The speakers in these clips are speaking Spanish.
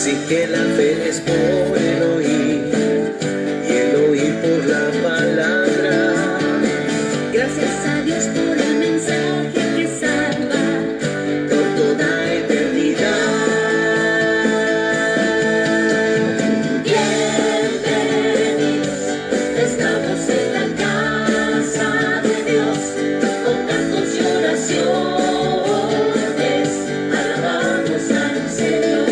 Así que la fe es por el oír y el oír por la palabra. Gracias a Dios por el mensaje que salva Por toda eternidad. Bienvenidos, estamos en la casa de Dios, con cantos y oraciones, alabamos al Señor.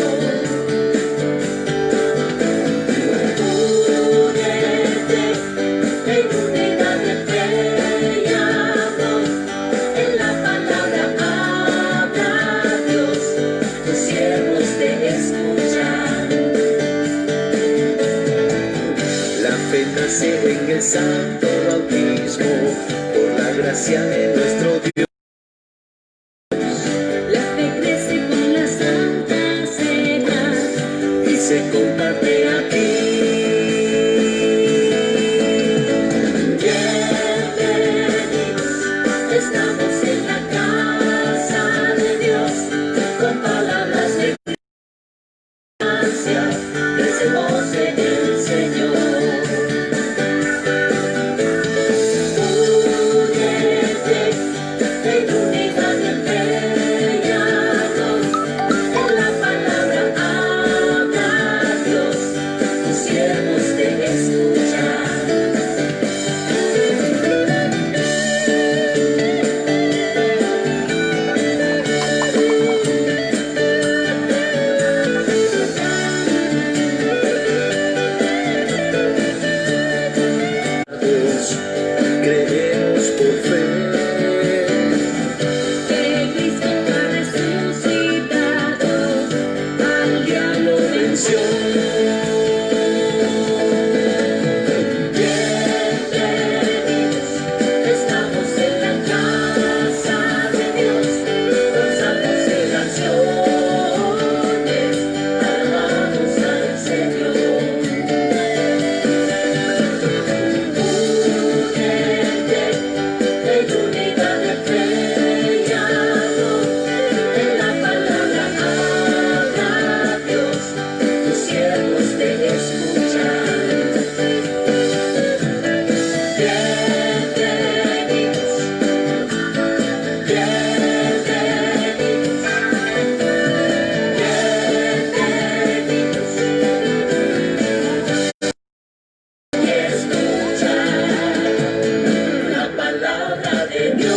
Únete en unidad de fe y amor, en la palabra habla Dios, tus siervos te escuchan. La fe nace en el santo bautismo, por la gracia de nuestro Dios. La fe crece con la Santa Cena Y se comparte aquí. Bienvenidos, estamos en la casa de Dios, con palabras de gracia, crecemos en el Señor. Únete en unidad de fe y amor, en la palabra habla Dios, tus siervos te escuchan. Creemos por fe. Que Cristo ha resucitado, al diablo venció. Bienvenidos, estamos en la casa de Dios, con salmos y canciones, alabamos al Señor. Únete en unidad de fe y amor, en la palabra habla Dios, tus siervos te escuchan. Bienvenidos, bienvenidos, y escuchan la palabra de Dios.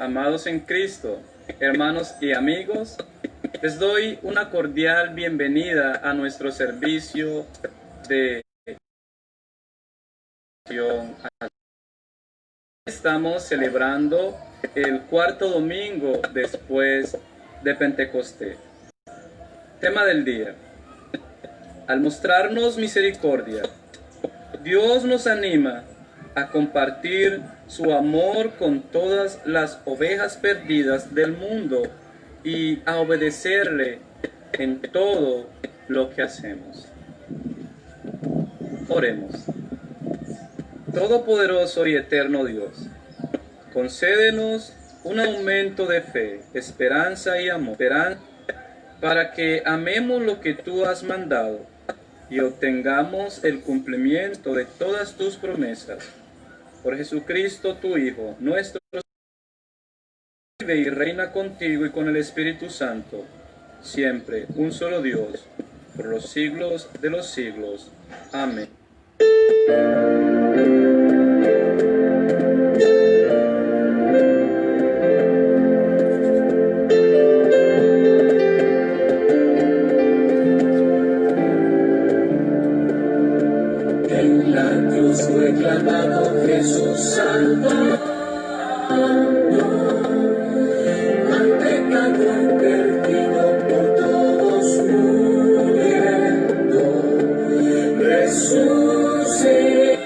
Amados en Cristo, hermanos y amigos, les doy una cordial bienvenida a nuestro servicio de oración. Estamos celebrando el cuarto domingo después de Pentecostés. Tema del día: al mostrarnos misericordia, Dios nos anima a compartir su amor con todas las ovejas perdidas del mundo y a obedecerle en todo lo que hacemos. Oremos. Todopoderoso y eterno Dios, concédenos un aumento de fe, esperanza y amor, para que amemos lo que tú has mandado y obtengamos el cumplimiento de todas tus promesas. Por Jesucristo, tu Hijo, nuestro Señor, vive y reina contigo y con el Espíritu Santo, siempre un solo Dios, por los siglos de los siglos. Amén. En la cruz fue clavado Jesús Salvador, al pecado perdido por todos muriendo, resucitó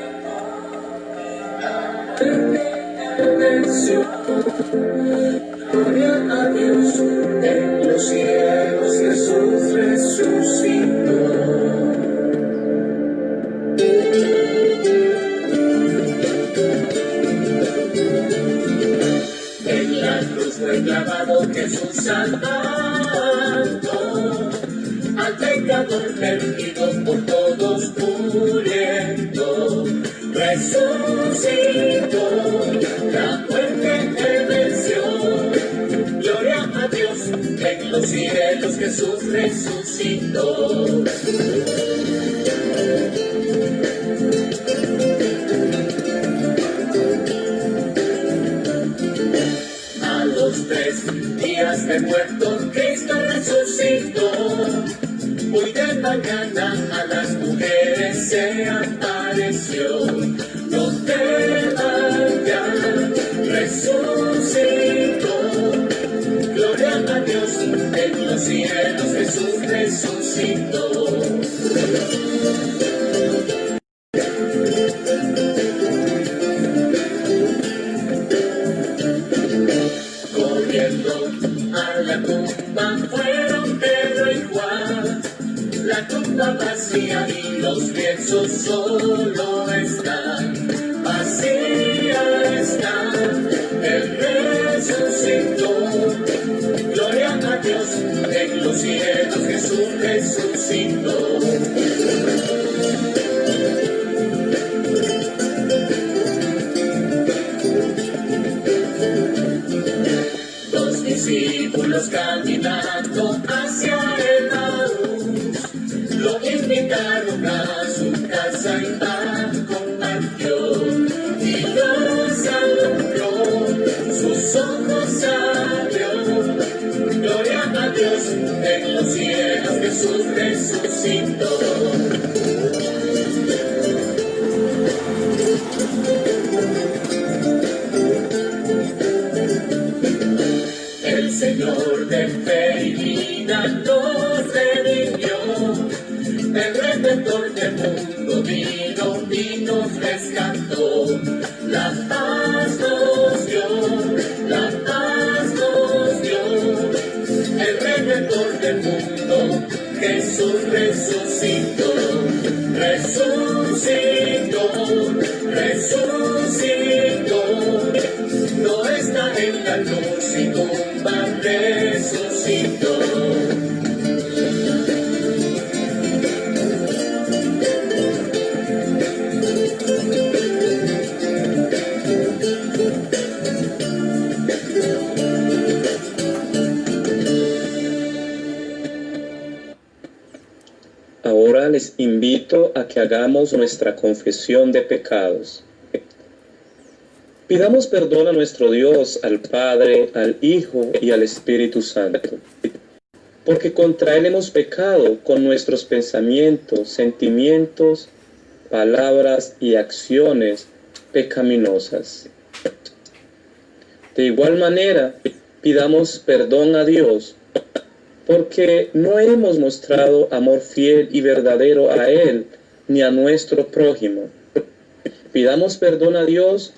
Jesús salvando al pecador perdido por todos muriendo, resucitó, la muerte él venció. Gloria a Dios en los cielos, Jesús resucitó. A los 3 días de muerto Cristo resucitó. Hoy de mañana a las mujeres se apareció. No teman ya, resucitó. Gloria a Dios en los cielos, Jesús resucitó. Corriendo a la tumba fueron Pedro y Juan. La tumba vacía y los lienzos solo están. Vacía está, Él resucitó. Gloria a Dios en los cielos, Jesús resucitó. Los discípulos caminando hacia el Emaús lo invitaron a su casa y compartió y los alumbró, sus ojos abrió. Gloria a Dios en los cielos, Jesús resucitó. El Señor de fe y vida nos redimió, el Redentor del mundo vino y nos rescató. La paz nos dio, la paz nos dio, el Redentor del mundo, Jesús resucitó, resucitó, resucitó. No está en la luz y tumba, resucitó. Ahora les invito a que hagamos nuestra confesión de pecados. Pidamos perdón a nuestro Dios, al Padre, al Hijo y al Espíritu Santo, porque contra Él hemos pecado con nuestros pensamientos, sentimientos, palabras y acciones pecaminosas. De igual manera, pidamos perdón a Dios, porque no hemos mostrado amor fiel y verdadero a Él ni a nuestro prójimo. Pidamos perdón a Dios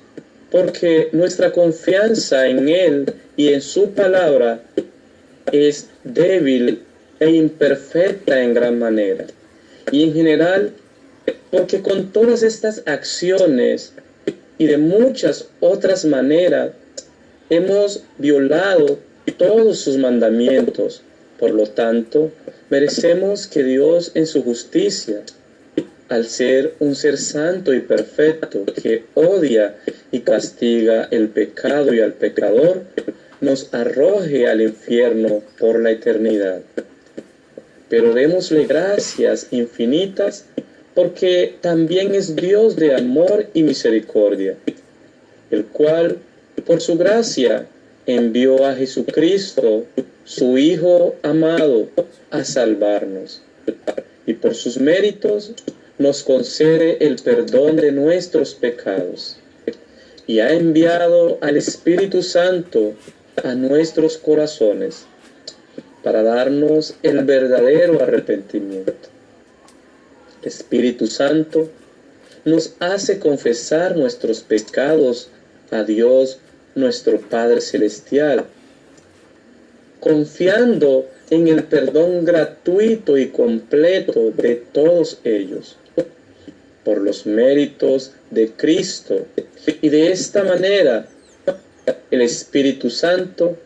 porque nuestra confianza en Él y en su palabra es débil e imperfecta en gran manera. Y en general, porque con todas estas acciones y de muchas otras maneras hemos violado todos sus mandamientos. Por lo tanto, merecemos que Dios en su justicia, al ser un ser santo y perfecto que odia y castiga el pecado y al pecador, nos arroje al infierno por la eternidad. Pero démosle gracias infinitas porque también es Dios de amor y misericordia, el cual, por su gracia, envió a Jesucristo, su Hijo amado, a salvarnos, y por sus méritos nos concede el perdón de nuestros pecados, y ha enviado al Espíritu Santo a nuestros corazones para darnos el verdadero arrepentimiento. El Espíritu Santo nos hace confesar nuestros pecados a Dios nuestro Padre Celestial, confiando en el perdón gratuito y completo de todos ellos, por los méritos de Cristo. Y de esta manera, el Espíritu Santo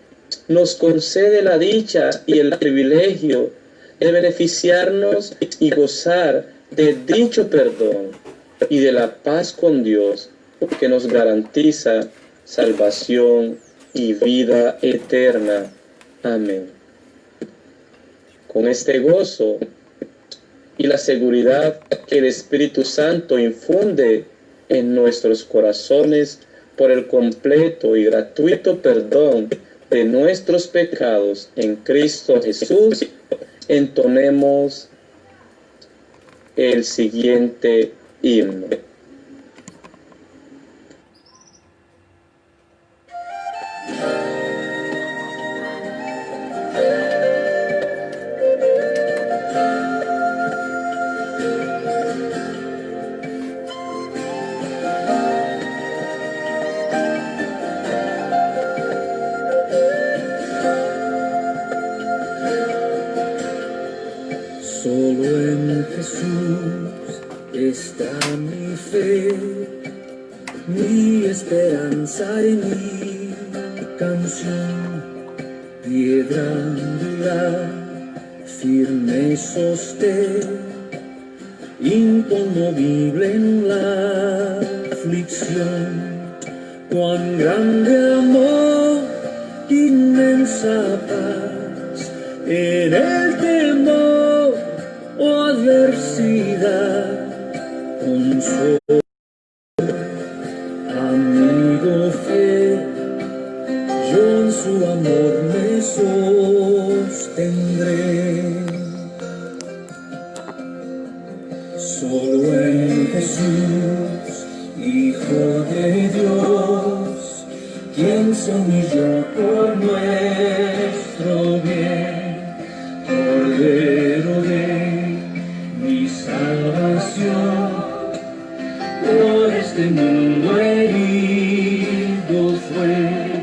nos concede la dicha y el privilegio de beneficiarnos y gozar de dicho perdón y de la paz con Dios, que nos garantiza salvación y vida eterna. Amén. Con este gozo y la seguridad que el Espíritu Santo infunde en nuestros corazones por el completo y gratuito perdón de nuestros pecados en Cristo Jesús, entonemos el siguiente himno. Solo en Jesús está mi fe, mi esperanza y mi canción. Piedra angular, firme sostén, inconmovible en la aflicción. Cuán grande amor, inmensa paz, en el temor o adversidad, consuelo, amigo fiel, yo en su amor me sostendré. Solo en Jesús, Hijo de Dios, quien se humilló por nuestro bien, Cordero de mi salvación, por este mundo herido fue,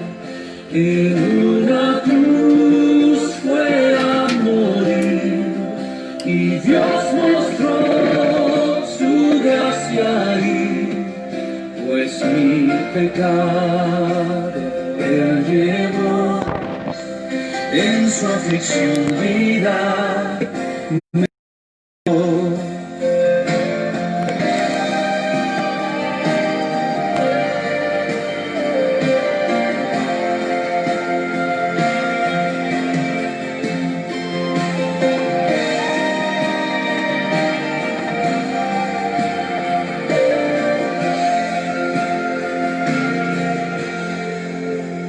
en una cruz fue a morir, y Dios mostró su gracia ahí, pues mi pecado Él llevó, en su aflicción vida me dio.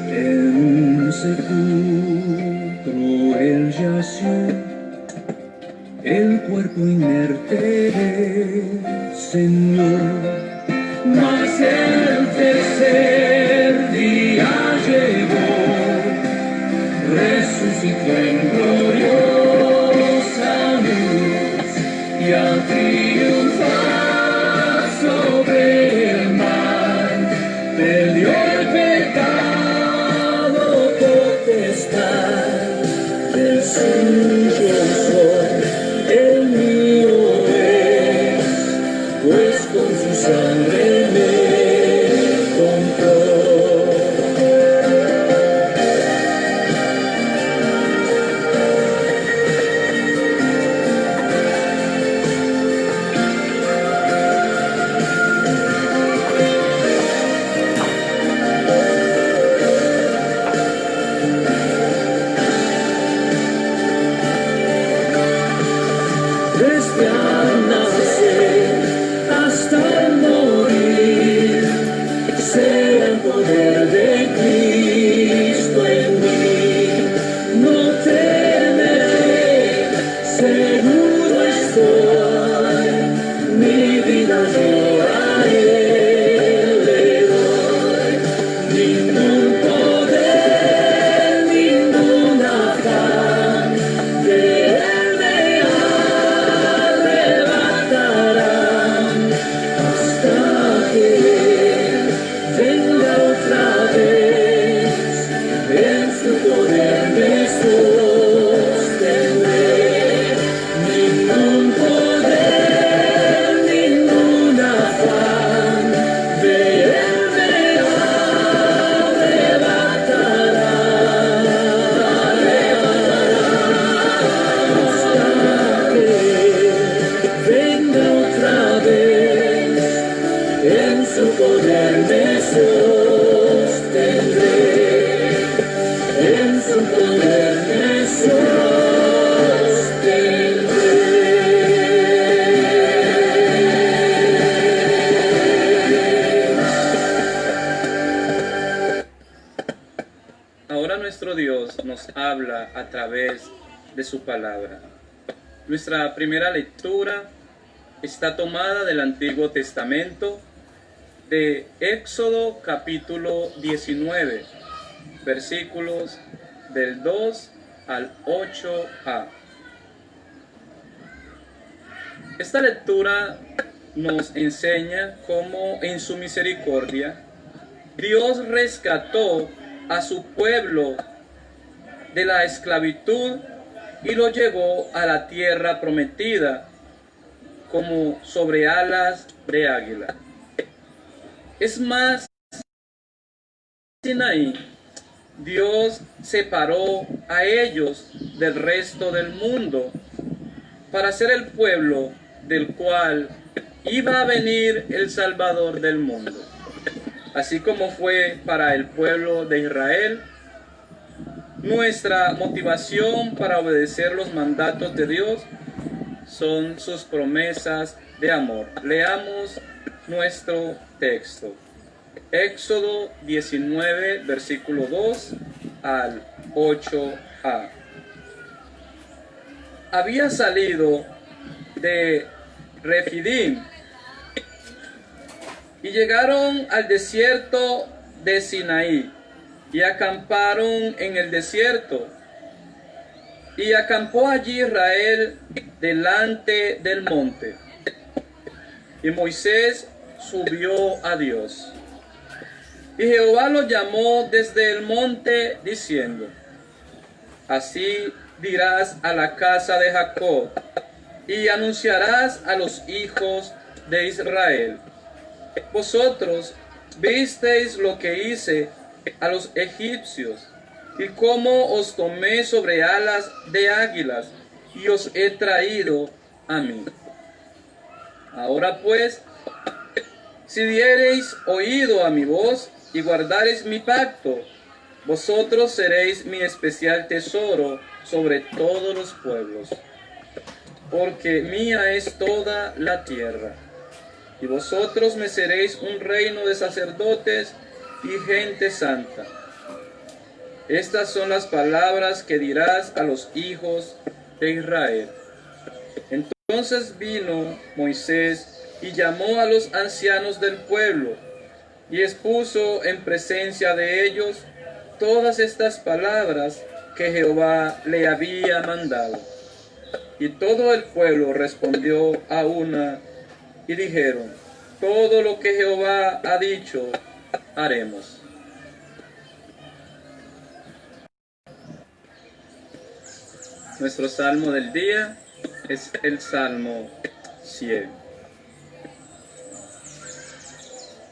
En un sepulcro él yació, el cuerpo inerte del Señor, mas el tercer día llegó, resucitó en gloriosa luz, y al triunfar sobre el mal, perdió el pecado potestad. Del suyo soy, el mío es, pues con su sangre me compró. través de su palabra. Nuestra primera lectura está tomada del Antiguo Testamento, de Éxodo capítulo 19, versículos del 2 al 8a. Esta lectura nos enseña cómo en su misericordia Dios rescató a su pueblo de la esclavitud y lo llevó a la tierra prometida como sobre alas de águila. Es más, Sinaí, Dios separó a ellos del resto del mundo para ser el pueblo del cual iba a venir el Salvador del mundo. Así como fue para el pueblo de Israel, nuestra motivación para obedecer los mandatos de Dios son sus promesas de amor. Leamos nuestro texto. Éxodo 19, versículo 2 al 8a. Había salido de Refidim y llegaron al desierto de Sinaí y acamparon en el desierto. Y acampó allí Israel delante del monte. Y Moisés subió a Dios. Y Jehová lo llamó desde el monte diciendo: así dirás a la casa de Jacob y anunciarás a los hijos de Israel: vosotros visteis lo que hice a los egipcios, y cómo os tomé sobre alas de águilas, y os he traído a mí. Ahora pues, si diereis oído a mi voz, y guardareis mi pacto, vosotros seréis mi especial tesoro sobre todos los pueblos, porque mía es toda la tierra. Y vosotros me seréis un reino de sacerdotes y gente santa. Estas son las palabras que dirás a los hijos de Israel. Entonces vino Moisés y llamó a los ancianos del pueblo, y expuso en presencia de ellos todas estas palabras que Jehová le había mandado. Y todo el pueblo respondió a una y dijeron: todo lo que Jehová ha dicho, haremos. Nuestro salmo del día es el Salmo 100.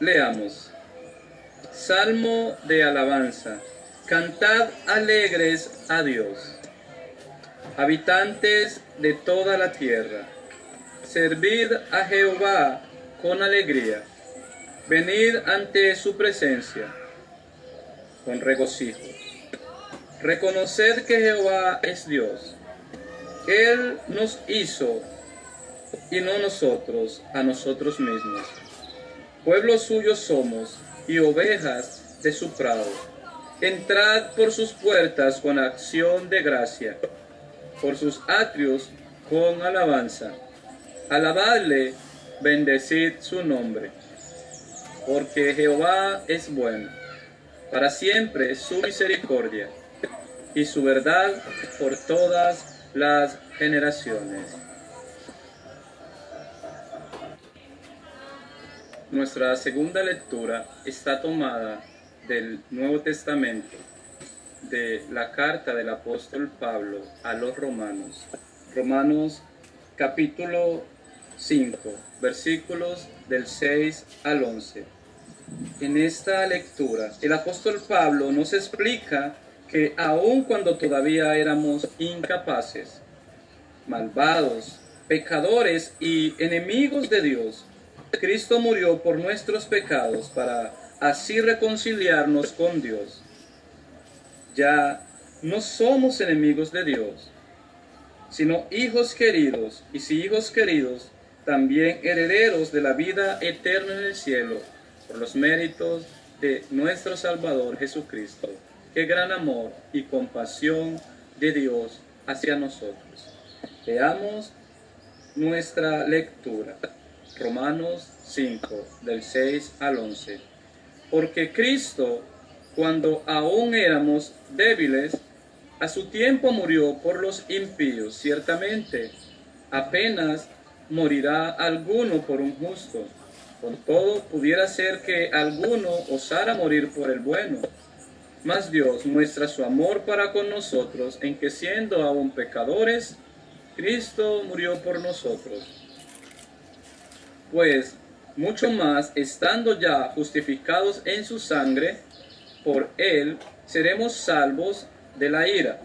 Leamos. Salmo de alabanza. Cantad alegres a Dios, habitantes de toda la tierra. Servid a Jehová con alegría. Venid ante su presencia con regocijo. Reconoced que Jehová es Dios. Él nos hizo y no nosotros a nosotros mismos. Pueblo suyo somos y ovejas de su prado. Entrad por sus puertas con acción de gracia, por sus atrios con alabanza. Alabadle, bendecid su nombre, porque Jehová es bueno, para siempre es su misericordia, y su verdad por todas las generaciones. Nuestra segunda lectura está tomada del Nuevo Testamento, de la carta del apóstol Pablo a los romanos. Romanos capítulo 5, versículos del 6 al 11. En esta lectura, el apóstol Pablo nos explica que aun cuando todavía éramos incapaces, malvados, pecadores y enemigos de Dios, Cristo murió por nuestros pecados para así reconciliarnos con Dios. Ya no somos enemigos de Dios, sino hijos queridos, y si hijos queridos, también herederos de la vida eterna en el cielo, por los méritos de nuestro Salvador Jesucristo. Qué gran amor y compasión de Dios hacia nosotros. Veamos nuestra lectura. Romanos 5, del 6 al 11. Porque Cristo, cuando aún éramos débiles, a su tiempo murió por los impíos. Ciertamente, apenas morirá alguno por un justo. Con todo, pudiera ser que alguno osara morir por el bueno. Mas Dios muestra su amor para con nosotros en que, siendo aún pecadores, Cristo murió por nosotros. Pues mucho más, estando ya justificados en su sangre, por él seremos salvos de la ira.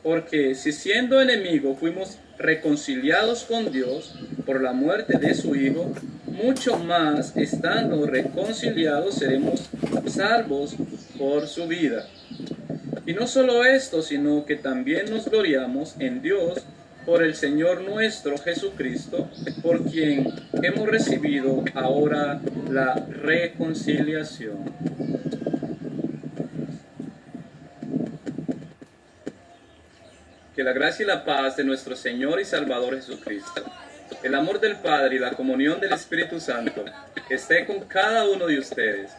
Porque si siendo enemigos fuimos reconciliados con Dios por la muerte de su Hijo, mucho más, estando reconciliados, seremos salvos por su vida. Y no solo esto, sino que también nos gloriamos en Dios por el Señor nuestro Jesucristo, por quien hemos recibido ahora la reconciliación. Que la gracia y la paz de nuestro Señor y Salvador Jesucristo, el amor del Padre y la comunión del Espíritu Santo esté con cada uno de ustedes.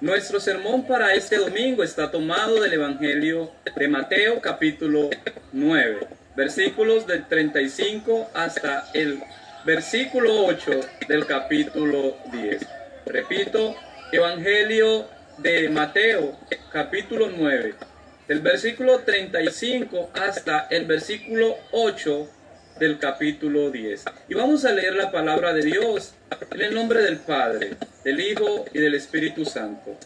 Nuestro sermón para este domingo está tomado del Evangelio de Mateo, capítulo 9, versículos del 35 hasta el versículo 8 del capítulo 10. Repito, Evangelio de Mateo, capítulo 9, del versículo 35 hasta el versículo 8 del capítulo 10. Y vamos a leer la palabra de Dios en el nombre del Padre, del Hijo y del Espíritu Santo.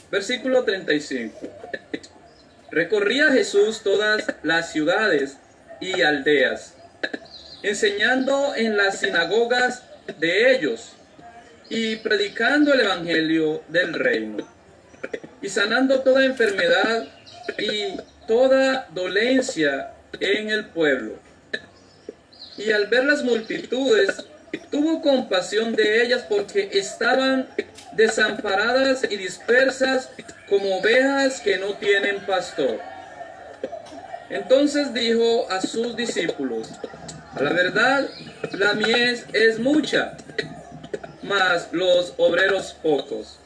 Versículo 35. Recorría Jesús todas las ciudades y aldeas, enseñando en las sinagogas de ellos y predicando el evangelio del reino, y sanando toda enfermedad y toda dolencia en el pueblo. Y al ver las multitudes, tuvo compasión de ellas, porque estaban desamparadas y dispersas como ovejas que no tienen pastor. Entonces dijo a sus discípulos: a la verdad, la mies es mucha, mas los obreros pocos.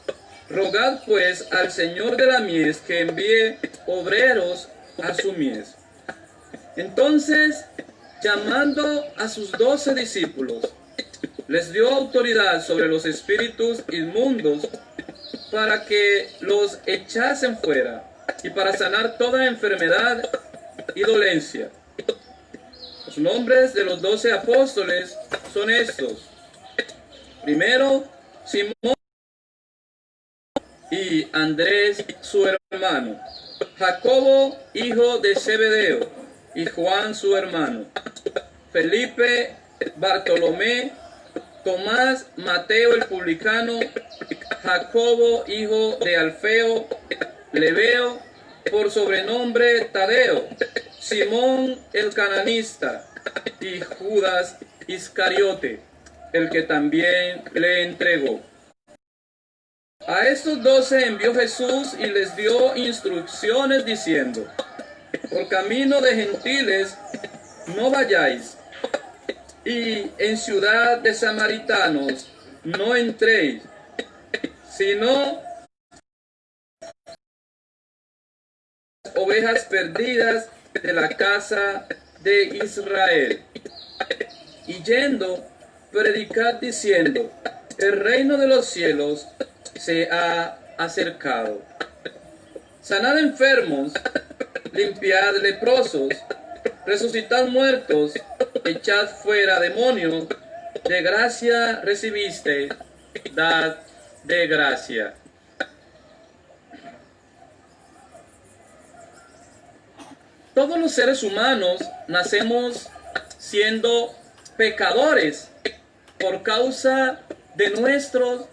Rogad pues al Señor de la mies que envíe obreros a su mies. Entonces, llamando a sus 12 discípulos, les dio autoridad sobre los espíritus inmundos para que los echasen fuera y para sanar toda enfermedad y dolencia. Los nombres de los 12 apóstoles son estos. Primero, Simón y Andrés su hermano, Jacobo hijo de Zebedeo y Juan su hermano, Felipe, Bartolomé, Tomás, Mateo el publicano, Jacobo hijo de Alfeo, Lebeo, por sobrenombre Tadeo, Simón el cananista y Judas Iscariote, el que también le entregó. A estos 12 envió Jesús y les dio instrucciones diciendo: por camino de gentiles no vayáis, y en ciudad de samaritanos no entréis, sino ovejas perdidas de la casa de Israel. Y yendo, predicad diciendo: el reino de los cielos se ha acercado. Sanad enfermos, limpiad leprosos, resucitad muertos, echad fuera demonios. De gracia recibiste, dad de gracia. Todos los seres humanos nacemos siendo pecadores por causa de nuestros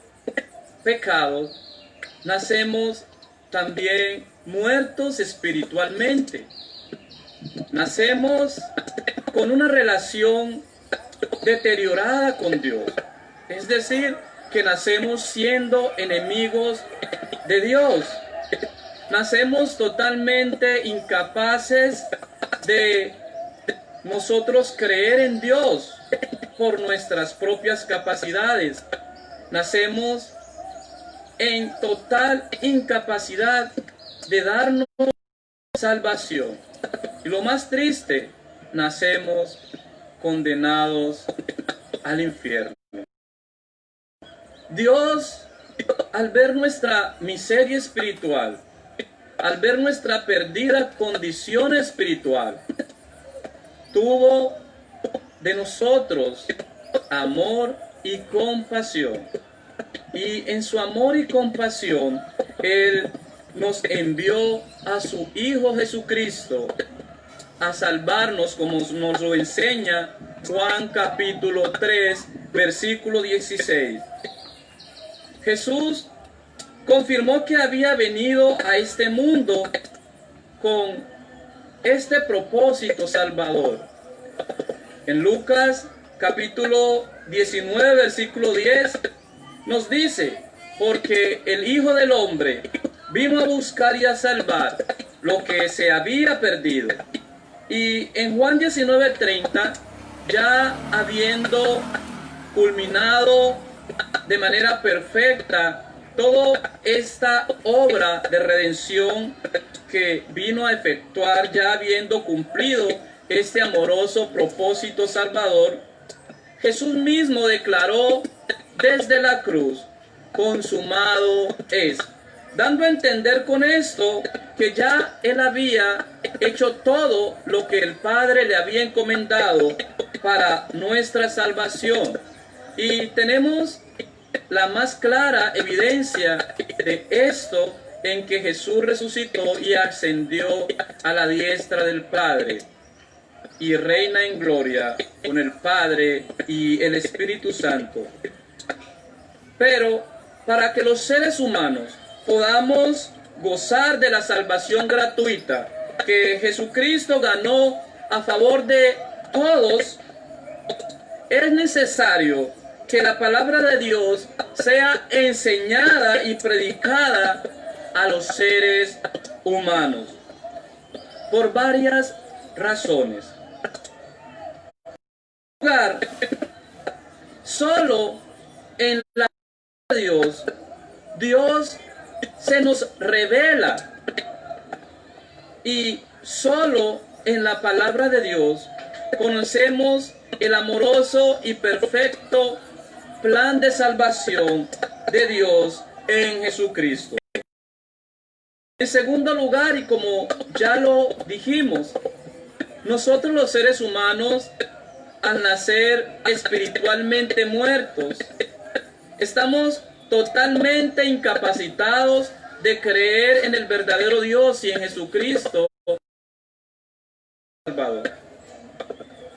pecados. Nacemos también muertos espiritualmente. Nacemos con una relación deteriorada con Dios. Es decir, que nacemos siendo enemigos de Dios. nacemos totalmente incapaces de nosotros creer en Dios por nuestras propias capacidades. Nacemos en total incapacidad de darnos salvación. Y lo más triste, nacemos condenados al infierno. Dios, al ver nuestra miseria espiritual, al ver nuestra perdida condición espiritual, tuvo de nosotros amor y compasión. Y en su amor y compasión, Él nos envió a su Hijo Jesucristo a salvarnos, como nos lo enseña Juan capítulo 3, versículo 16. Jesús confirmó que había venido a este mundo con este propósito salvador. En Lucas capítulo 19, versículo 10, nos dice: porque el Hijo del Hombre vino a buscar y a salvar lo que se había perdido. Y en Juan 19:30, ya habiendo culminado de manera perfecta toda esta obra de redención que vino a efectuar, ya habiendo cumplido este amoroso propósito salvador, Jesús mismo declaró desde la cruz: consumado es, dando a entender con esto que ya Él había hecho todo lo que el Padre le había encomendado para nuestra salvación. Y tenemos la más clara evidencia de esto en que Jesús resucitó y ascendió a la diestra del Padre y reina en gloria con el Padre y el Espíritu Santo. Pero para que los seres humanos podamos gozar de la salvación gratuita que Jesucristo ganó a favor de todos, es necesario que la palabra de Dios sea enseñada y predicada a los seres humanos por varias razones. En primer lugar, solo en la palabra de Dios, Dios se nos revela, y solo en la palabra de Dios conocemos el amoroso y perfecto plan de salvación de Dios en Jesucristo. En segundo lugar, y como ya lo dijimos, nosotros los seres humanos, al nacer espiritualmente muertos, estamos totalmente incapacitados de creer en el verdadero Dios y en Jesucristo Salvador.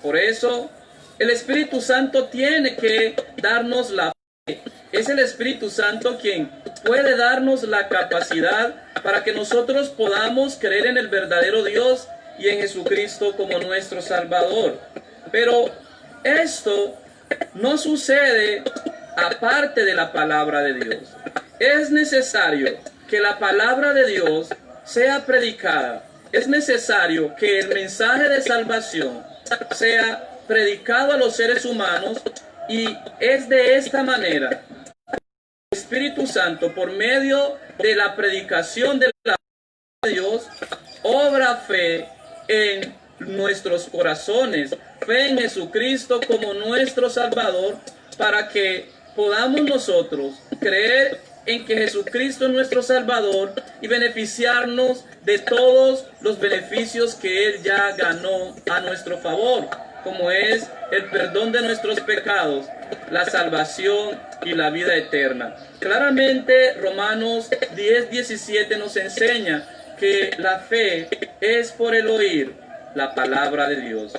Por eso, el Espíritu Santo tiene que darnos la fe. Es el Espíritu Santo quien puede darnos la capacidad para que nosotros podamos creer en el verdadero Dios y en Jesucristo como nuestro Salvador. Pero esto no sucede aparte de la palabra de Dios. Es necesario que la palabra de Dios sea predicada. Es necesario que el mensaje de salvación sea predicado a los seres humanos, y es de esta manera el Espíritu Santo, por medio de la predicación de la palabra de Dios, obra fe en nuestros corazones, fe en Jesucristo como nuestro Salvador, para que podamos nosotros creer en que Jesucristo es nuestro Salvador y beneficiarnos de todos los beneficios que Él ya ganó a nuestro favor, como es el perdón de nuestros pecados, la salvación y la vida eterna. Claramente Romanos 10:17 nos enseña que la fe es por el oír la palabra de Dios.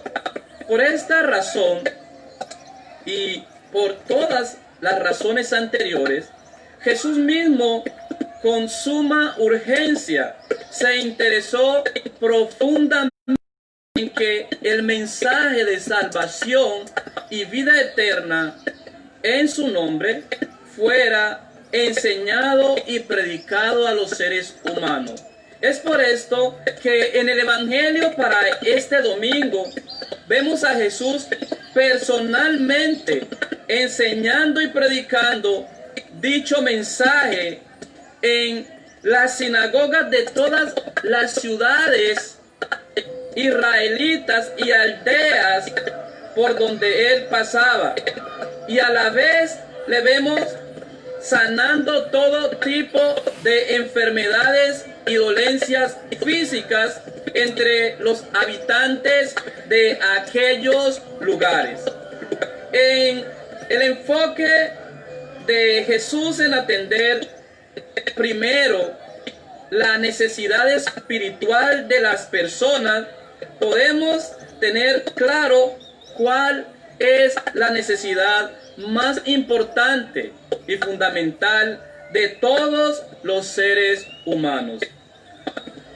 Por esta razón y por todas las razones anteriores, Jesús mismo, con suma urgencia, se interesó profundamente en que el mensaje de salvación y vida eterna en su nombre fuera enseñado y predicado a los seres humanos. Es por esto que en el Evangelio para este domingo vemos a Jesús personalmente enseñando y predicando dicho mensaje en las sinagogas de todas las ciudades israelitas y aldeas por donde él pasaba. Y a la vez le vemos sanando todo tipo de enfermedades y dolencias físicas entre los habitantes de aquellos lugares. En el enfoque de Jesús en atender primero la necesidad espiritual de las personas, podemos tener claro cuál es la necesidad más importante y fundamental de todos los seres humanos.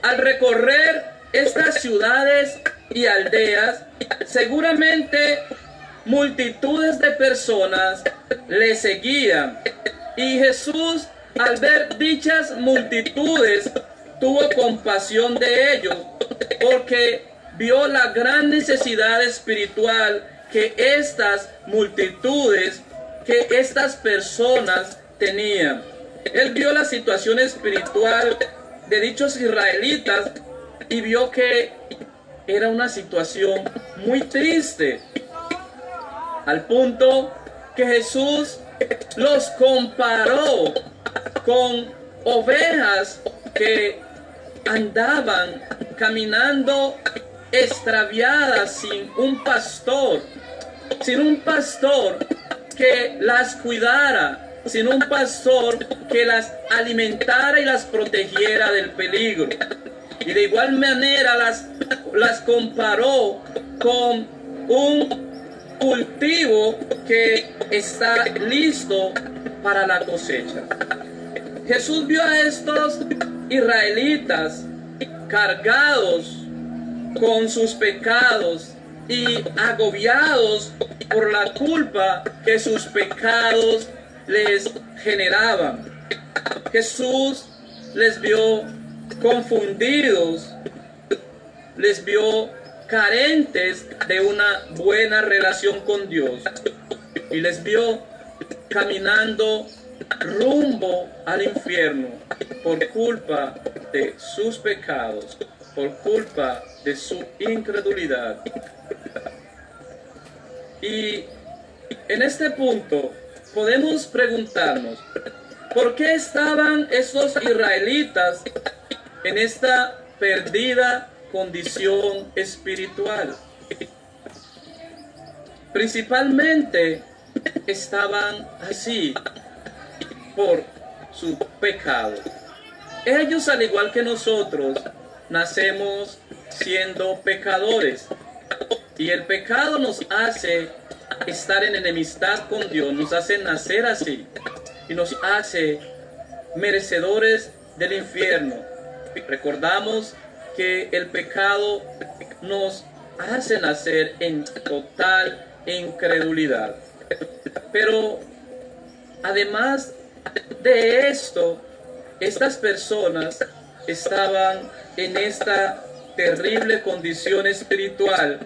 Al recorrer estas ciudades y aldeas, seguramente multitudes de personas le seguían, y Jesús, al ver dichas multitudes, tuvo compasión de ellos, porque vio la gran necesidad espiritual que estas multitudes, que estas personas tenían. Él vio la situación espiritual de dichos israelitas y vio que era una situación muy triste, al punto que Jesús los comparó con ovejas que andaban caminando extraviadas sin un pastor que las cuidara, sin un pastor que las alimentara y las protegiera del peligro. Y de igual manera las comparó con un cultivo que está listo para la cosecha. Jesús vio a estos israelitas cargados con sus pecados y agobiados por la culpa que sus pecados les generaban. Jesús les vio confundidos, les vio carentes de una buena relación con Dios y les vio caminando rumbo al infierno por culpa de sus pecados, por culpa de su incredulidad. Y en este punto podemos preguntarnos, ¿por qué estaban estos israelitas en esta perdida condición espiritual? Principalmente estaban así por su pecado. Ellos, al igual que nosotros, nacemos siendo pecadores, y el pecado nos hace estar en enemistad con Dios, nos hace nacer así y nos hace merecedores del infierno. Recordamos que el pecado nos hace nacer en total incredulidad. Pero además de esto, estas personas estaban en esta terrible condición espiritual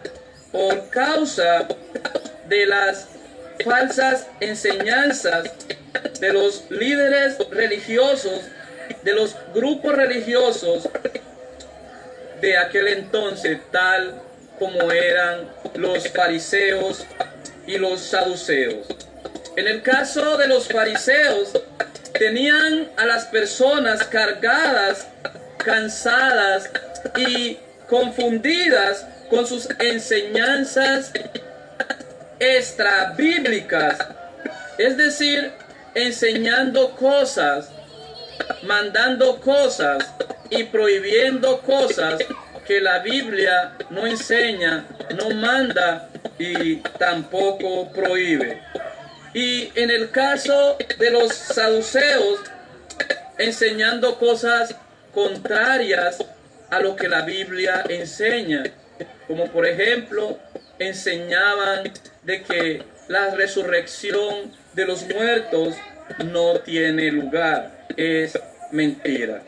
por causa de las falsas enseñanzas de los líderes religiosos, de los grupos religiosos de aquel entonces, tal como eran los fariseos y los saduceos. En el caso de los fariseos, tenían a las personas cargadas, cansadas y confundidas con sus enseñanzas extrabíblicas, es decir, enseñando cosas, mandando cosas y prohibiendo cosas que la Biblia no enseña, no manda y tampoco prohíbe. Y en el caso de los saduceos, enseñando cosas contrarias a lo que la Biblia enseña, como por ejemplo enseñaban de que la resurrección de los muertos no tiene lugar, es mentira.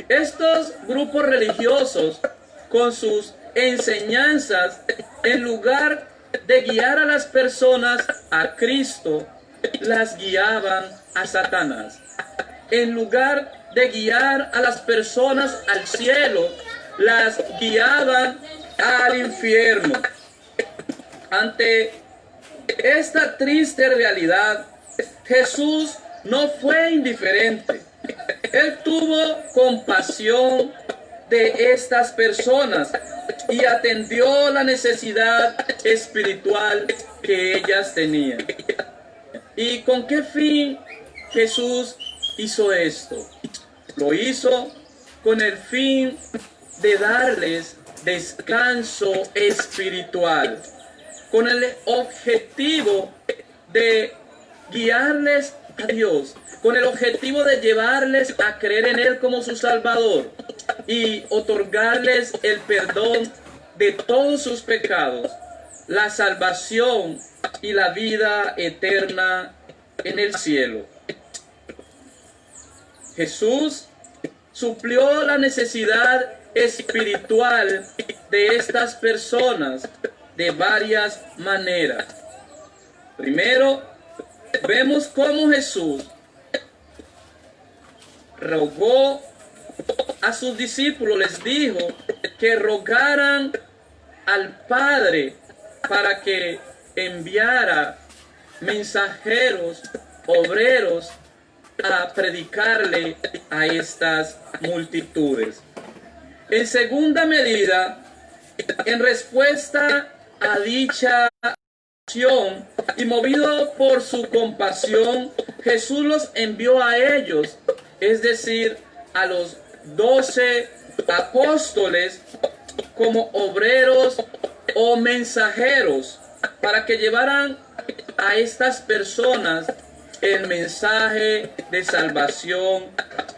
Estos grupos religiosos, con sus enseñanzas, en lugar de guiar a las personas a Cristo, las guiaban a Satanás. En lugar de guiar a las personas al cielo, las guiaban al infierno. Ante esta triste realidad, Jesús no fue indiferente. Él tuvo compasión de estas personas y atendió la necesidad espiritual que ellas tenían. ¿Y con qué fin Jesús hizo esto? Lo hizo con el fin de darles descanso espiritual, con el objetivo de guiarles a Dios, con el objetivo de llevarles a creer en Él como su Salvador y otorgarles el perdón de todos sus pecados, la salvación y la vida eterna en el cielo. Jesús suplió la necesidad espiritual de estas personas de varias maneras. Primero, vemos cómo Jesús rogó a sus discípulos, les dijo que rogaran al Padre para que enviara mensajeros, obreros, a predicarle a estas multitudes. En segunda medida, en respuesta a dicha acción y movido por su compasión, Jesús los envió a ellos, es decir, a los 12 apóstoles, como obreros o mensajeros, para que llevaran a estas personas el mensaje de salvación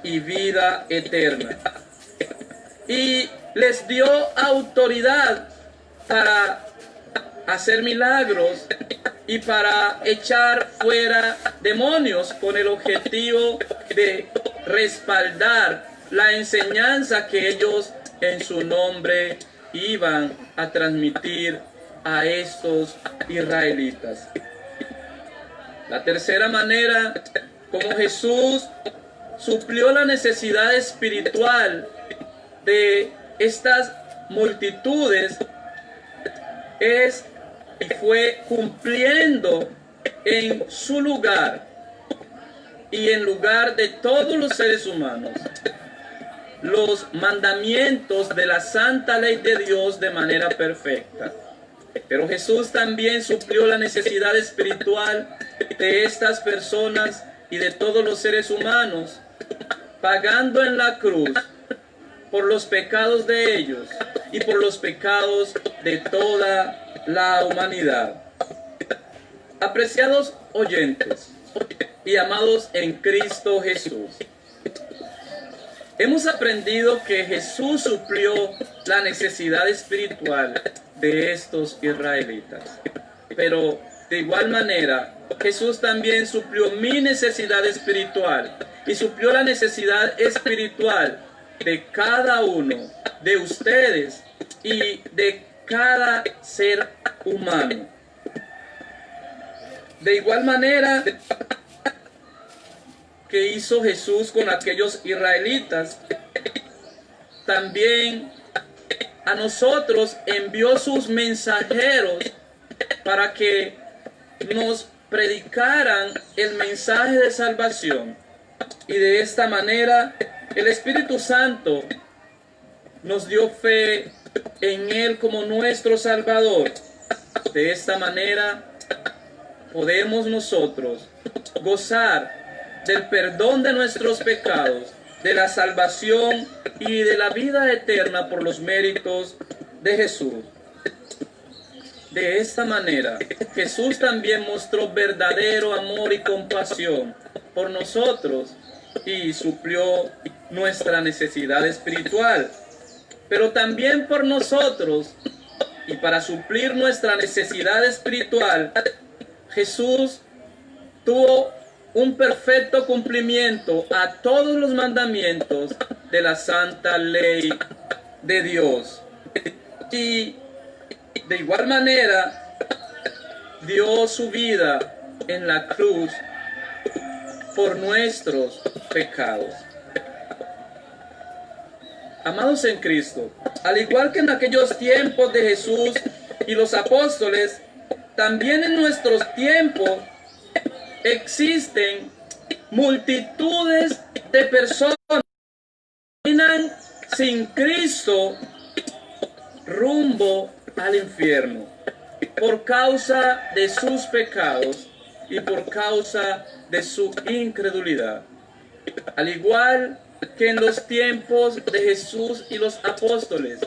y vida eterna. Y les dio autoridad para hacer milagros y para echar fuera demonios, con el objetivo de respaldar la enseñanza que ellos en su nombre iban a transmitir a estos israelitas. La tercera manera como Jesús suplió la necesidad espiritual de estas multitudes es y fue cumpliendo en su lugar y en lugar de todos los seres humanos los mandamientos de la santa ley de Dios de manera perfecta. Pero Jesús también suplió la necesidad espiritual de estas personas y de todos los seres humanos, pagando en la cruz por los pecados de ellos y por los pecados de toda la humanidad. Apreciados oyentes y amados en Cristo Jesús, hemos aprendido que Jesús suplió la necesidad espiritual de estos israelitas. Pero de igual manera, Jesús también suplió mi necesidad espiritual y suplió la necesidad espiritual de cada uno de ustedes y de cada ser humano. De igual manera que hizo Jesús con aquellos israelitas, también a nosotros envió sus mensajeros para que nos predicaran el mensaje de salvación. Y de esta manera el Espíritu Santo nos dio fe en Él como nuestro Salvador. De esta manera podemos nosotros gozar del perdón de nuestros pecados, de la salvación y de la vida eterna por los méritos de Jesús. De esta manera, Jesús también mostró verdadero amor y compasión por nosotros y suplió nuestra necesidad espiritual. Pero también por nosotros y para suplir nuestra necesidad espiritual, Jesús tuvo un perfecto cumplimiento a todos los mandamientos de la santa ley de Dios. Y de igual manera dio su vida en la cruz por nuestros pecados. Amados en Cristo, al igual que en aquellos tiempos de Jesús y los apóstoles, también en nuestros tiempos existen multitudes de personas que caminan sin Cristo rumbo al infierno por causa de sus pecados y por causa de su incredulidad. Al igual que en los tiempos de Jesús y los apóstoles,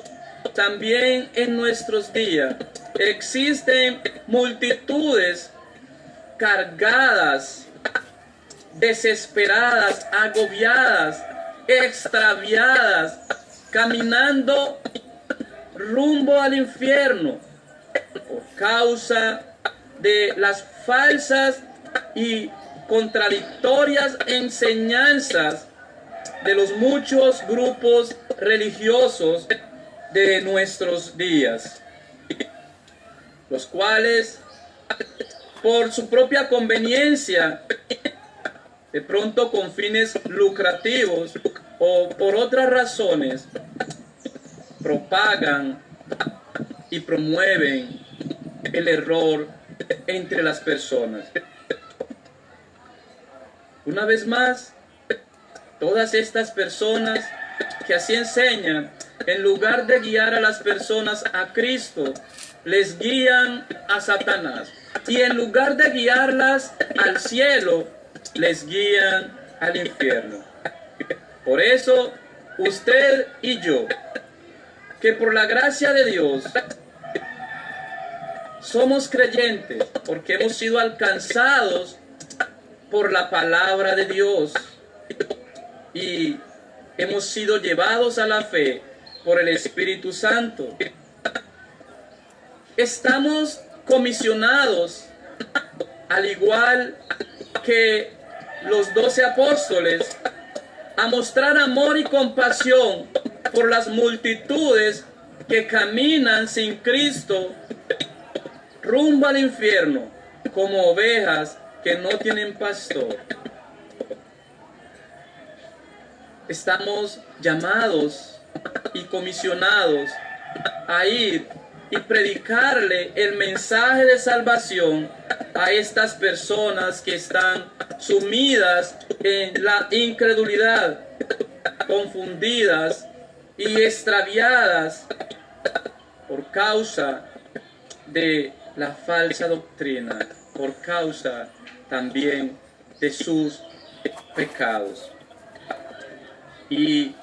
también en nuestros días existen multitudes cargadas, desesperadas, agobiadas, extraviadas, caminando rumbo al infierno por causa de las falsas y contradictorias enseñanzas de los muchos grupos religiosos de nuestros días, los cuales por su propia conveniencia, de pronto con fines lucrativos o por otras razones, propagan y promueven el error entre las personas. Una vez más, todas estas personas que así enseñan, en lugar de guiar a las personas a Cristo, les guían a Satanás. Y en lugar de guiarlas al cielo, les guían al infierno. Por eso, usted y yo, que por la gracia de Dios somos creyentes, porque hemos sido alcanzados por la palabra de Dios y hemos sido llevados a la fe por el Espíritu Santo, estamos comisionados, al igual que los 12 apóstoles, a mostrar amor y compasión por las multitudes que caminan sin Cristo rumbo al infierno, como ovejas que no tienen pastor. Estamos llamados y comisionados a ir y predicarle el mensaje de salvación a estas personas que están sumidas en la incredulidad, confundidas y extraviadas por causa de la falsa doctrina, por causa también de sus pecados. Y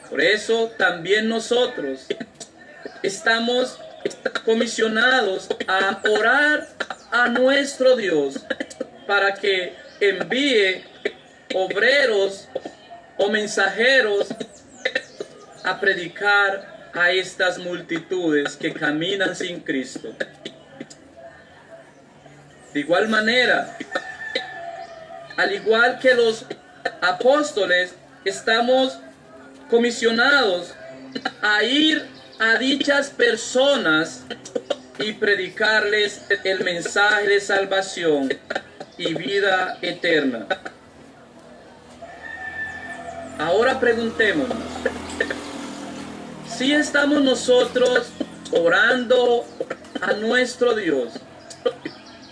por eso también nosotros estamos comisionados a orar a nuestro Dios para que envíe obreros o mensajeros a predicar a estas multitudes que caminan sin Cristo. De igual manera, al igual que los apóstoles, estamos comisionados a ir a dichas personas y predicarles el mensaje de salvación y vida eterna. Ahora preguntémonos, si estamos nosotros orando a nuestro Dios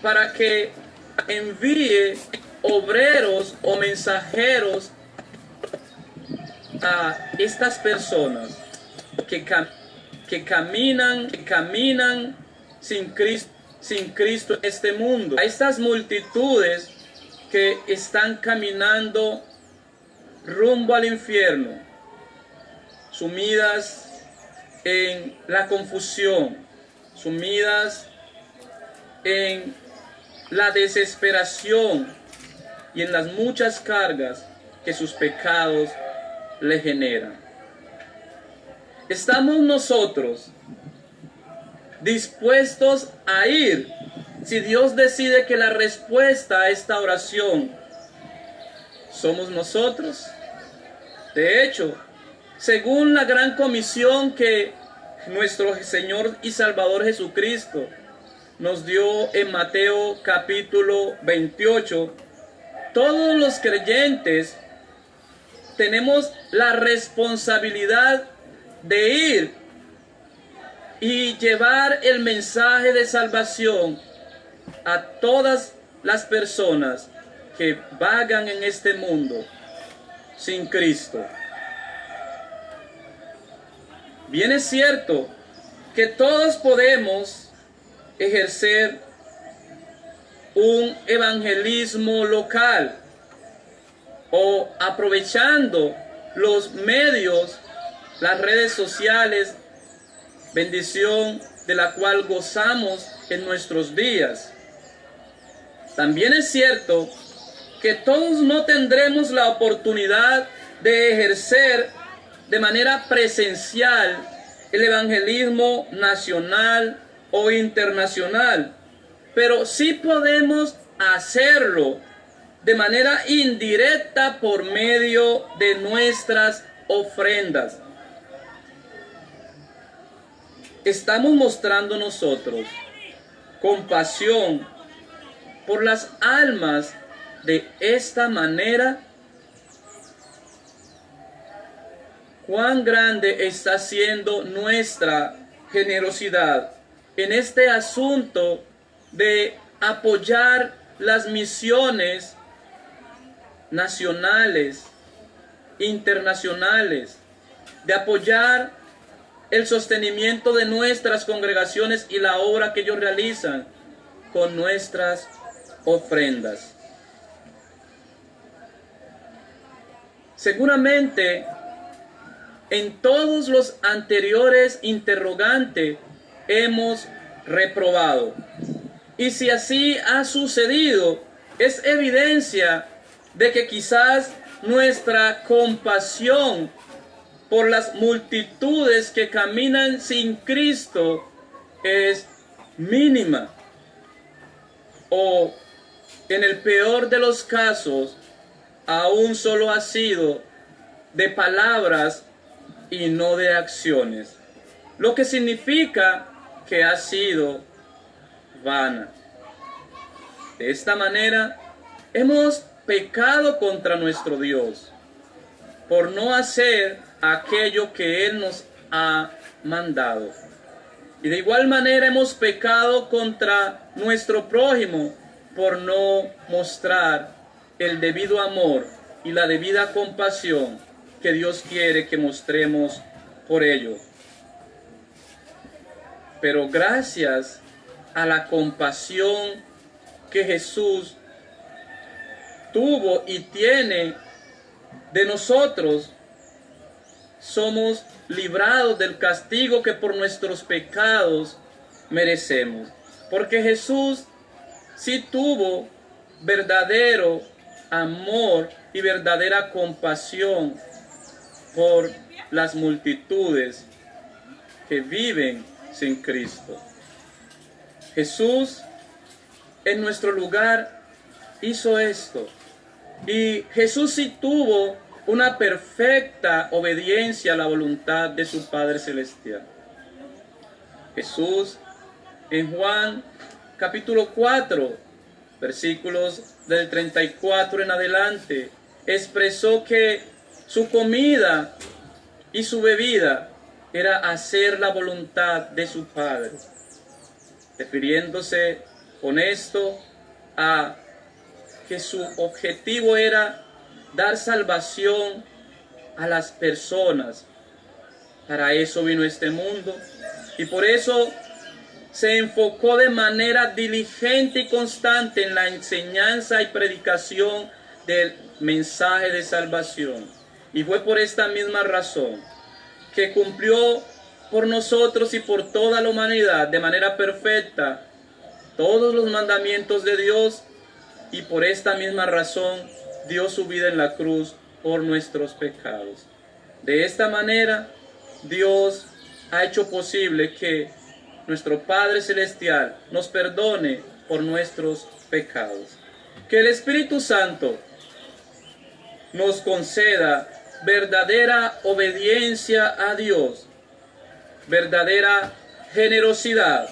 para que envíe obreros o mensajeros a estas personas que caminan sin Cristo en este mundo, a estas multitudes que están caminando rumbo al infierno, sumidas en la confusión, sumidas en la desesperación y en las muchas cargas que sus pecados le generan. ¿Estamos nosotros dispuestos a ir si Dios decide que la respuesta a esta oración somos nosotros. De hecho, según la gran comisión que nuestro Señor y Salvador Jesucristo nos dio en Mateo capítulo 28, todos los creyentes tenemos la responsabilidad de ir y llevar el mensaje de salvación a todas las personas que vagan en este mundo sin Cristo. Bien es cierto que todos podemos ejercer un evangelismo local o aprovechando los medios, las redes sociales, bendición de la cual gozamos en nuestros días. También es cierto que todos no tendremos la oportunidad de ejercer de manera presencial el evangelismo nacional o internacional, pero sí podemos hacerlo de manera indirecta por medio de nuestras ofrendas. Estamos mostrando nosotros compasión por las almas de esta manera. Cuán grande está siendo nuestra generosidad en este asunto de apoyar las misiones nacionales, internacionales, de apoyar el sostenimiento de nuestras congregaciones y la obra que ellos realizan con nuestras ofrendas. Seguramente en todos los anteriores interrogantes hemos reprobado. Y si así ha sucedido, es evidencia de que quizás nuestra compasión por las multitudes que caminan sin Cristo es mínima. O en el peor de los casos, aún solo ha sido de palabras y no de acciones, lo que significa que ha sido vana. De esta manera hemos pecado contra nuestro Dios por no hacer aquello que Él nos ha mandado. Y de igual manera hemos pecado contra nuestro prójimo por no mostrar el debido amor y la debida compasión que Dios quiere que mostremos por ello. Pero gracias a la compasión que Jesús tuvo y tiene de nosotros, somos librados del castigo que por nuestros pecados merecemos. Porque Jesús sí tuvo verdadero amor y verdadera compasión por las multitudes que viven sin Cristo. Jesús en nuestro lugar hizo esto. Y Jesús sí tuvo una perfecta obediencia a la voluntad de su Padre Celestial. Jesús en Juan capítulo 4, versículos del 34 en adelante, expresó que su comida y su bebida era hacer la voluntad de su Padre, refiriéndose con esto a que su objetivo era dar salvación a las personas. Para eso vino este mundo y por eso se enfocó de manera diligente y constante en la enseñanza y predicación del mensaje de salvación. Y fue por esta misma razón que cumplió por nosotros y por toda la humanidad de manera perfecta todos los mandamientos de Dios, y por esta misma razón dio su vida en la cruz por nuestros pecados. De esta manera Dios ha hecho posible que nuestro Padre Celestial nos perdone por nuestros pecados. Que el Espíritu Santo nos conceda verdadera obediencia a Dios, verdadera generosidad,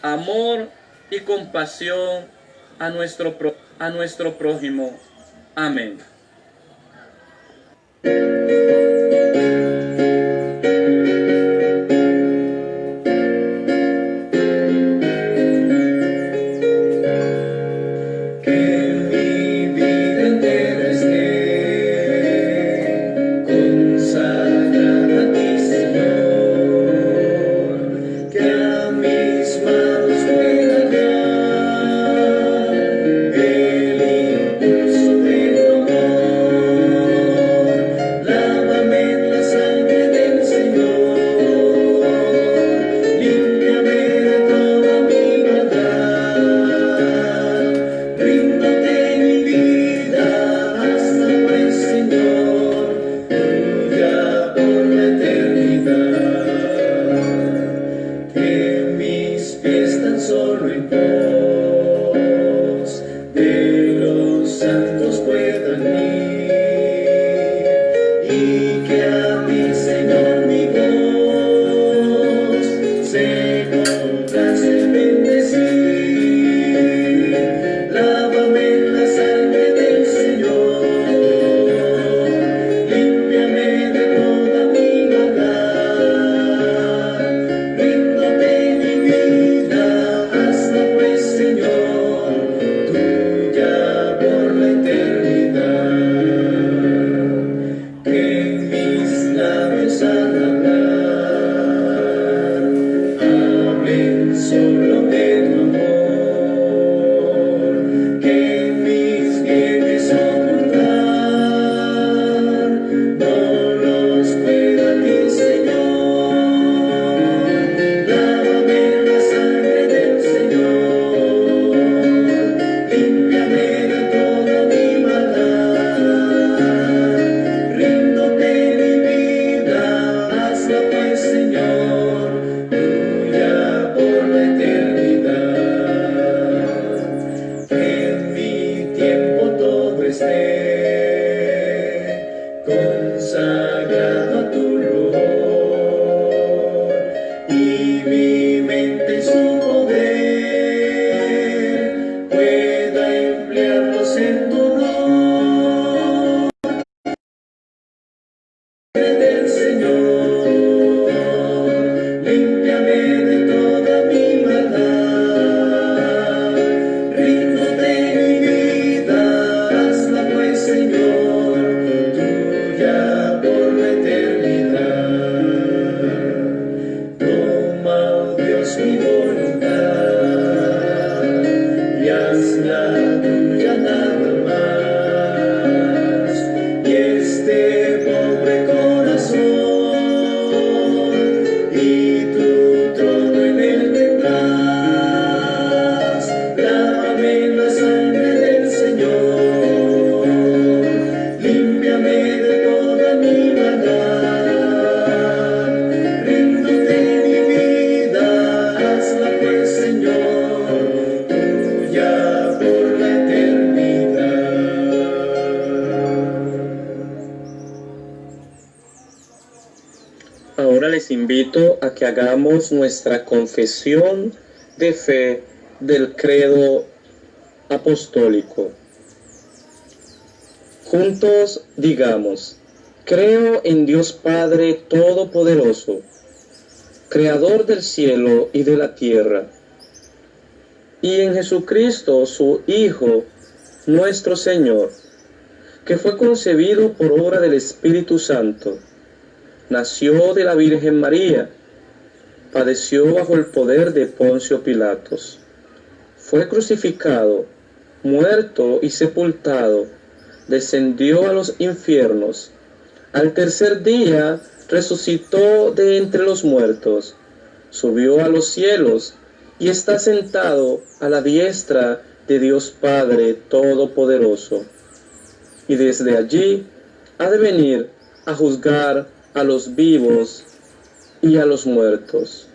amor y compasión a nuestro prójimo. Amén. Ahora les invito a que hagamos nuestra confesión de fe del credo apostólico. Juntos digamos: creo en Dios Padre Todopoderoso, Creador del cielo y de la tierra, y en Jesucristo, su Hijo, nuestro Señor, que fue concebido por obra del Espíritu Santo, nació de la Virgen María, padeció bajo el poder de Poncio Pilatos, fue crucificado, muerto y sepultado, descendió a los infiernos, al tercer día resucitó de entre los muertos, subió a los cielos y está sentado a la diestra de Dios Padre Todopoderoso, y desde allí ha de venir a juzgar a los vivos y a los muertos.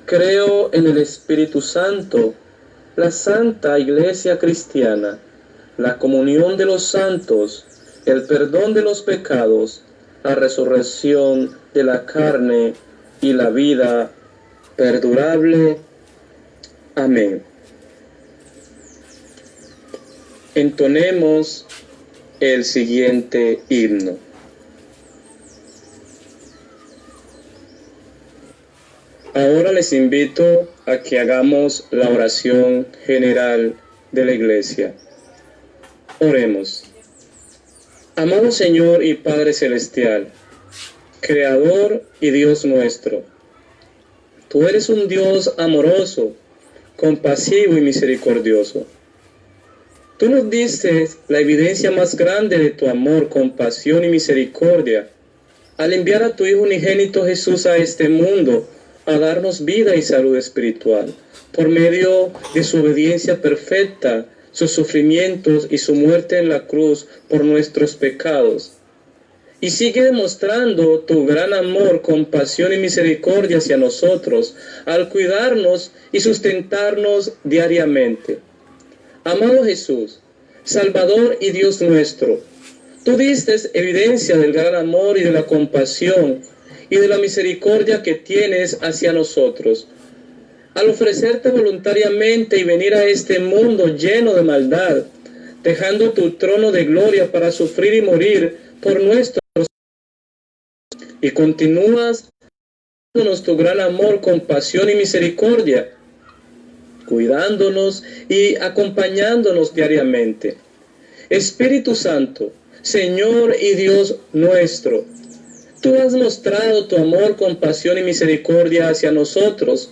Creo en el Espíritu Santo, la Santa Iglesia Cristiana, la comunión de los santos, el perdón de los pecados, la resurrección de la carne y la vida perdurable. Amén. Entonemos el siguiente himno. Ahora les invito a que hagamos la oración general de la Iglesia. Oremos. Amado Señor y Padre Celestial, Creador y Dios nuestro, tú eres un Dios amoroso, compasivo y misericordioso. Tú nos diste la evidencia más grande de tu amor, compasión y misericordia al enviar a tu Hijo unigénito Jesús a este mundo a darnos vida y salud espiritual por medio de su obediencia perfecta, sus sufrimientos y su muerte en la cruz por nuestros pecados. Y sigue demostrando tu gran amor, compasión y misericordia hacia nosotros al cuidarnos y sustentarnos diariamente. Amado Jesús, Salvador y Dios nuestro, tú diste evidencia del gran amor y de la compasión y de la misericordia que tienes hacia nosotros, al ofrecerte voluntariamente y venir a este mundo lleno de maldad, dejando tu trono de gloria para sufrir y morir por nuestros. Y continúas dándonos tu gran amor, compasión y misericordia, cuidándonos y acompañándonos diariamente. Espíritu Santo, Señor y Dios nuestro, tú has mostrado tu amor, compasión y misericordia hacia nosotros,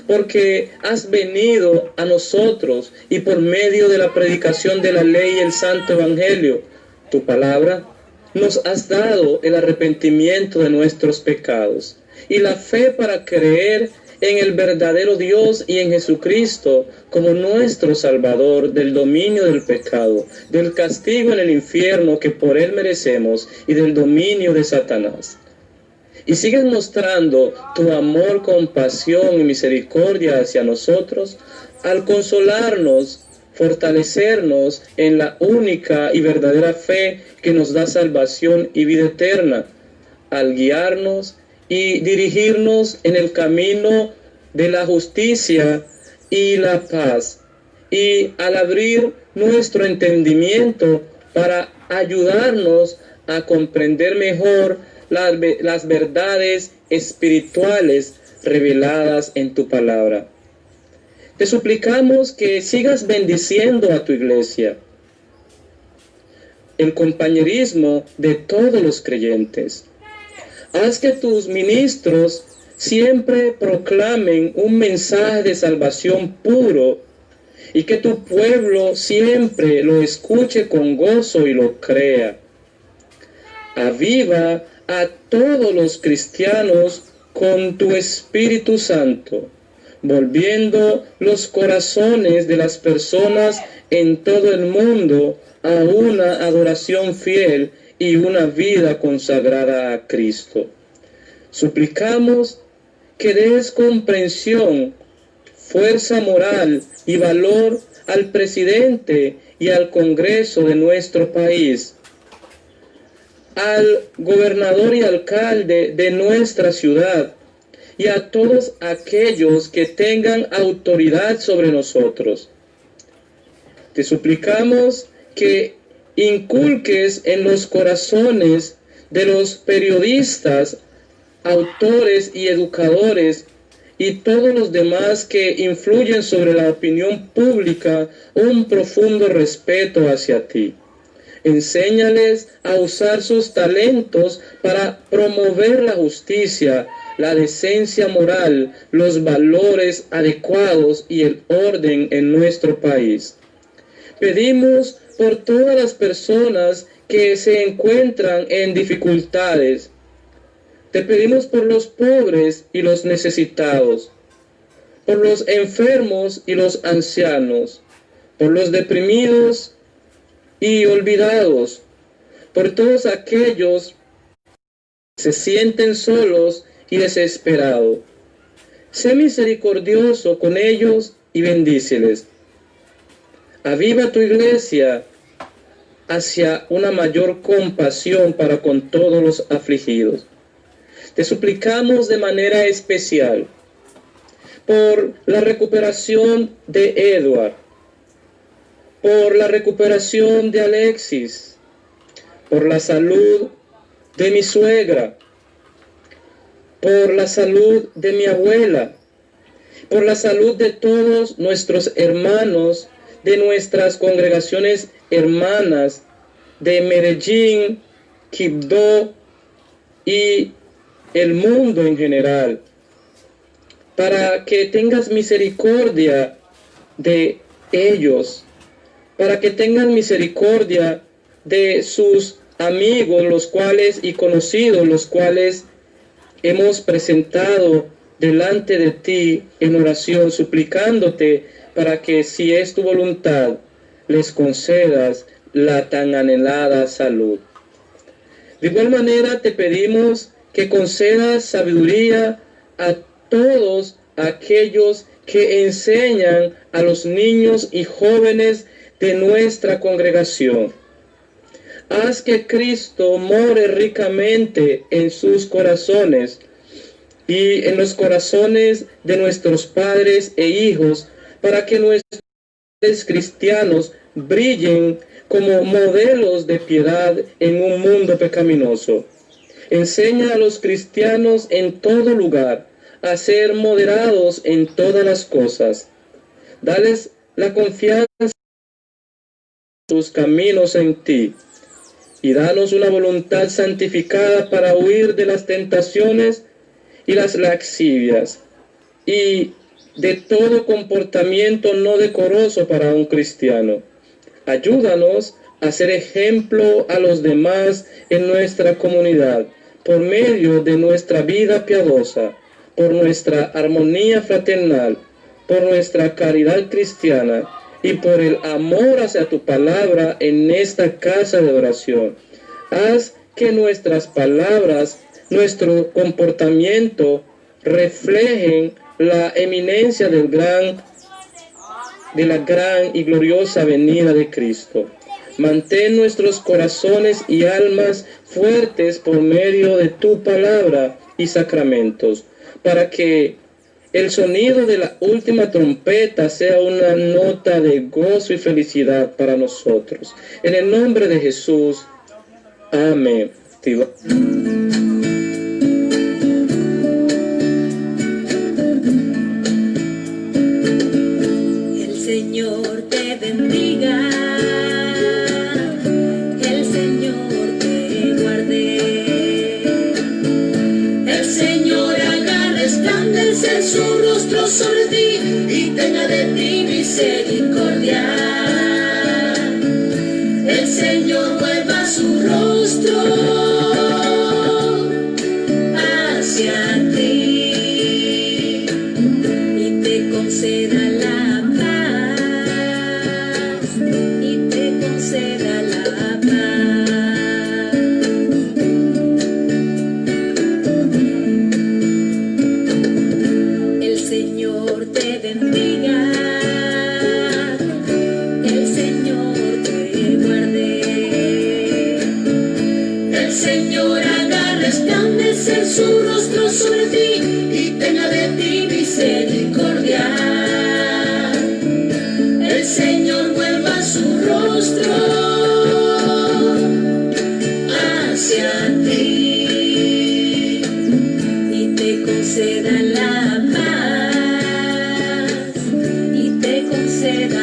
porque has venido a nosotros y por medio de la predicación de la ley y el santo evangelio, tu palabra, nos has dado el arrepentimiento de nuestros pecados y la fe para creer en el verdadero Dios y en Jesucristo como nuestro Salvador del dominio del pecado, del castigo en el infierno que por él merecemos y del dominio de Satanás. Y sigues mostrando tu amor, compasión y misericordia hacia nosotros al consolarnos, fortalecernos en la única y verdadera fe que nos da salvación y vida eterna, al guiarnos y dirigirnos en el camino de la justicia y la paz, y al abrir nuestro entendimiento para ayudarnos a comprender mejor las verdades espirituales reveladas en tu palabra. Te suplicamos que sigas bendiciendo a tu iglesia, el compañerismo de todos los creyentes. Haz que tus ministros siempre proclamen un mensaje de salvación puro y que tu pueblo siempre lo escuche con gozo y lo crea. Aviva a todos los cristianos con tu Espíritu Santo, volviendo los corazones de las personas en todo el mundo a una adoración fiel y una vida consagrada a Cristo. Suplicamos que des comprensión, fuerza moral y valor al presidente y al Congreso de nuestro país, al gobernador y alcalde de nuestra ciudad y a todos aquellos que tengan autoridad sobre nosotros. Te suplicamos que inculques en los corazones de los periodistas, autores y educadores y todos los demás que influyen sobre la opinión pública un profundo respeto hacia ti. Enséñales a usar sus talentos para promover la justicia, la decencia moral, los valores adecuados y el orden en nuestro país. Pedimos por todas las personas que se encuentran en dificultades. Te pedimos por los pobres y los necesitados, por los enfermos y los ancianos, por los deprimidos y olvidados, por todos aquellos que se sienten solos y desesperados. Sé misericordioso con ellos y bendíceles. Aviva tu iglesia hacia una mayor compasión para con todos los afligidos. Te suplicamos de manera especial por la recuperación de Edward, por la recuperación de Alexis, por la salud de mi suegra, por la salud de mi abuela, por la salud de todos nuestros hermanos, de nuestras congregaciones hermanas de Medellín, Quibdó y el mundo en general, para que tengas misericordia de ellos, para que tengan misericordia de sus amigos, los cuales y conocidos, los cuales hemos presentado delante de ti en oración, suplicándote para que, si es tu voluntad, les concedas la tan anhelada salud. De igual manera te pedimos que concedas sabiduría a todos aquellos que enseñan a los niños y jóvenes de nuestra congregación. Haz que Cristo more ricamente en sus corazones y en los corazones de nuestros padres e hijos, para que nuestros cristianos brillen como modelos de piedad en un mundo pecaminoso. Enseña a los cristianos en todo lugar a ser moderados en todas las cosas. Dales la confianza en sus caminos en ti, y danos una voluntad santificada para huir de las tentaciones y las laxivias, y de todo comportamiento no decoroso para un cristiano. Ayúdanos a ser ejemplo a los demás en nuestra comunidad, por medio de nuestra vida piadosa, por nuestra armonía fraternal, por nuestra caridad cristiana y por el amor hacia tu palabra en esta casa de oración. Haz que nuestras palabras, nuestro comportamiento reflejen la eminencia de la gran y gloriosa venida de Cristo. Mantén nuestros corazones y almas fuertes por medio de tu palabra y sacramentos, para que el sonido de la última trompeta sea una nota de gozo y felicidad para nosotros. En el nombre de Jesús. Amén. El Señor te bendiga, el Señor te guarde, el Señor haga resplandecer su rostro sobre ti y tenga de ti misericordia. El Señor vuelva su rostro hacia ti y te conceda la paz, y te conceda la paz. El Señor te bendiga, el Señor te guarde, el Señor haga resplandecer su rostro sobre ti y tenga de ti misericordia. El Señor vuelva su rostro hacia ti y te conceda la paz, y te conceda